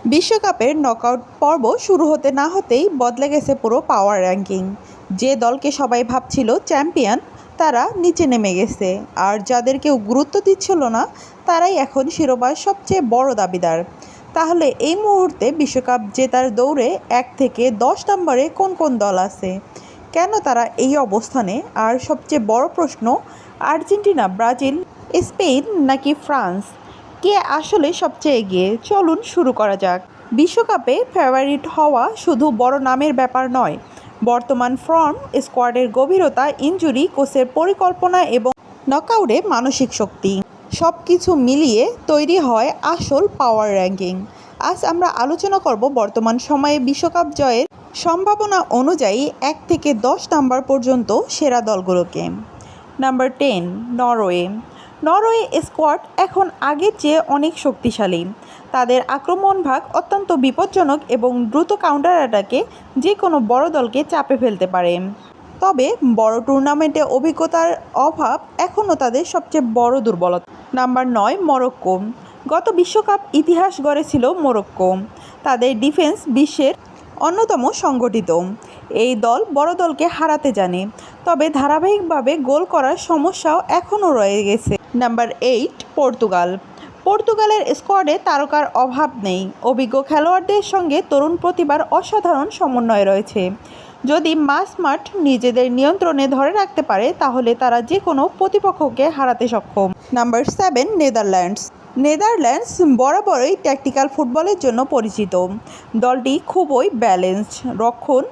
বিশ্বকাপের নকআউট পর্ব শুরু হতে না হতেই বদলে গেছে পুরো পাওয়ার র্যাঙ্কিং। যে দলকে সবাই ভাবছিল চ্যাম্পিয়ন, তারা নিচে নেমে গেছে, আর যাদের কেউ গুরুত্ব দিচ্ছিল না তারাই এখন শিরোপার সবচেয়ে বড় দাবিদার। তাহলে এই মুহূর্তে বিশ্বকাপ জেতার দৌড়ে 1 থেকে 10 নম্বরে কোন কোন দল আছে, কেন তারা এই অবস্থানে, আর সবচেয়ে বড় প্রশ্ন, আর্জেন্টিনা, ব্রাজিল, স্পেন নাকি ফ্রান্স, কে আসলে সবচেয়ে এগিয়ে? চলুন শুরু করা যাক। বিশ্বকাপে ফেভারিট হওয়া শুধু বড় নামের ব্যাপার নয়, বর্তমান ফর্ম, স্কোয়াডের গভীরতা, ইনজুরি, কোচের পরিকল্পনা এবং নকআউটে মানসিক শক্তি, সব কিছু মিলিয়ে তৈরি হয় আসল পাওয়ার র্যাঙ্কিং। আজ আমরা আলোচনা করব বর্তমান সময়ে বিশ্বকাপ জয়ের সম্ভাবনা অনুযায়ী 1 থেকে 10 নাম্বার পর্যন্ত সেরা দলগুলোকে। Number 10, Norway. নরওয়ে স্কোয়াড এখন আগের চেয়ে অনেক শক্তিশালী। তাদের আক্রমণ ভাগ অত্যন্ত বিপজ্জনক এবং দ্রুত কাউন্টার অ্যাটাকে যে কোনো বড় দলকে চাপে ফেলতে পারে। তবে বড় টুর্নামেন্টে অভিজ্ঞতার অভাব এখনও তাদের সবচেয়ে বড় দুর্বলতা। Number 9, Morocco. গত বিশ্বকাপ ইতিহাস গড়েছিল মরক্কো। তাদের ডিফেন্স বিশ্বের অন্যতম সংগঠিত। এই দল বড় দলকে হারাতে জানে, তবে ধারাবাহিকভাবে গোল করার সমস্যাও এখনও রয়ে গেছে। Number 8, Portugal. পর্তুগালের স্কোয়াডে তারকার অভাব নেই, অভিজ্ঞ খেলোয়াড়দের সঙ্গে তরুণ প্রতিভার অসাধারণ সমন্বয় রয়েছে। যদি মাঠ নিজেদের নিয়ন্ত্রণে ধরে রাখতে পারে তাহলে তারা যে কোনো প্রতিপক্ষকে হারাতে সক্ষম। Number 7, Netherlands. নেদারল্যান্ডস বরাবরই ট্যাকটিক্যাল ফুটবলের জন্য পরিচিত। দলটি খুবই ব্যালেন্সড, রক্ষণ,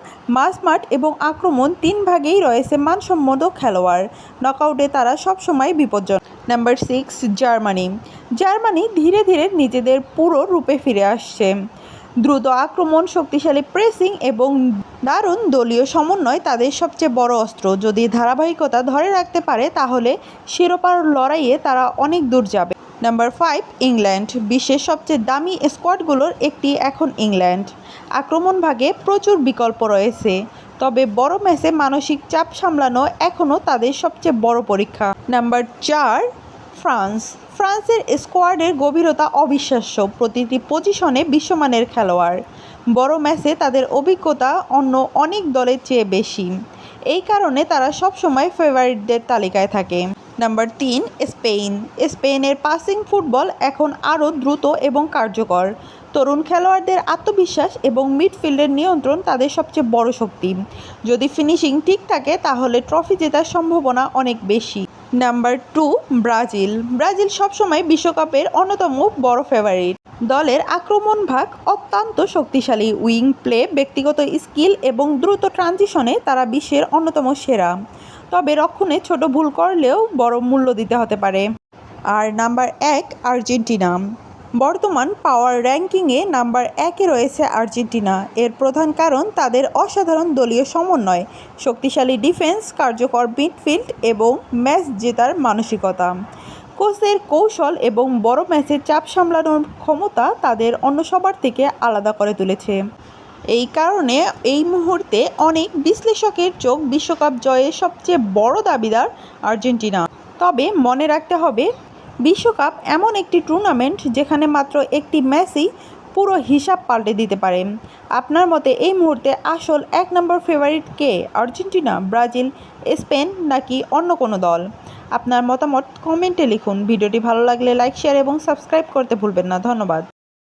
মাঠ এবং আক্রমণ 3 ভাগেই রয়েছে মানসম্মত খেলোয়াড়। নকআউটে তারা সবসময় বিপজ্জনক। Number 6, Germany. জার্মানি ধীরে ধীরে নিজেদের পুরো রূপে ফিরে আসছে। দ্রুত আক্রমণ, শক্তিশালী প্রেসিং এবং দারুণ দলীয় সমন্বয় তাদের সবচেয়ে বড় অস্ত্র। যদি ধারাবাহিকতা ধরে রাখতে পারে তাহলে শিরোপার লড়াইয়ে তারা অনেক দূর যাবে। Number 5, England. বিশ্বের সবচেয়ে দামি স্কোয়াডগুলোর একটি এখন ইংল্যান্ড। আক্রমণ ভাগে প্রচুর বিকল্প রয়েছে, তবে বড় ম্যাচে মানসিক চাপ সামলানো এখনও তাদের সবচেয়ে বড় পরীক্ষা। Number 4, France. ফ্রান্সের স্কোয়াডের গভীরতা অবিশ্বাস্য, প্রতিটি পজিশনে বিশ্বমানের খেলোয়াড়। বড় ম্যাচে তাদের অভিজ্ঞতা অন্য অনেক দলের চেয়ে বেশি, এই কারণে তারা সবসময় ফেভারিটদের তালিকায় থাকে। Number 3, Spain. স্পেনের পাসিং ফুটবল এখন আরও দ্রুত এবং কার্যকর। তরুণ খেলোয়াড়দের আত্মবিশ্বাস এবং মিডফিল্ডের নিয়ন্ত্রণ তাদের সবচেয়ে বড় শক্তি। যদি ফিনিশিং ঠিক থাকে তাহলে ট্রফি জেতার সম্ভাবনা অনেক বেশি। Number 2, Brazil. ব্রাজিল সবসময় বিশ্বকাপের অন্যতম বড় ফেভারিট। দলের আক্রমণ ভাগ অত্যন্ত শক্তিশালী, উইং প্লে, ব্যক্তিগত স্কিল এবং দ্রুত ট্রানজিশনে তারা বিশ্বের অন্যতম সেরা। তবে রক্ষণে ছোট ভুল করলেও বড় মূল্য দিতে হতে পারে। আর নাম্বার 1, আর্জেন্টিনা। বর্তমান পাওয়ার র্যাঙ্কিংয়ে নাম্বার 1-এ রয়েছে আর্জেন্টিনা। এর প্রধান কারণ তাদের অসাধারণ দলীয় সমন্বয়, শক্তিশালী ডিফেন্স, কার্যকর মিডফিল্ড এবং ম্যাচ জেতার মানসিকতা। কোচের কৌশল এবং বড় ম্যাচের চাপ সামলানোর ক্ষমতা তাদের অন্য সবার থেকে আলাদা করে তুলেছে। এই কারণে এই মুহূর্তে অনেক বিশ্লেষকের চোখ বিশ্বকাপ জয়ের সবচেয়ে বড় দাবিদার আর্জেন্টিনা। তবে মনে রাখতে হবে, বিশ্বকাপ এমন একটি টুর্নামেন্ট যেখানে মাত্র একটি ম্যাচই পুরো হিসাব পাল্টে দিতে পারে। আপনার মতে এই মুহূর্তে আসল 1 নম্বর ফেভারিট কে? আর্জেন্টিনা, ব্রাজিল, স্পেন নাকি অন্য কোনো দল? আপনার মতামত কমেন্টে লিখুন। ভিডিওটি ভালো লাগলে লাইক, শেয়ার এবং সাবস্ক্রাইব করতে ভুলবেন না। ধন্যবাদ।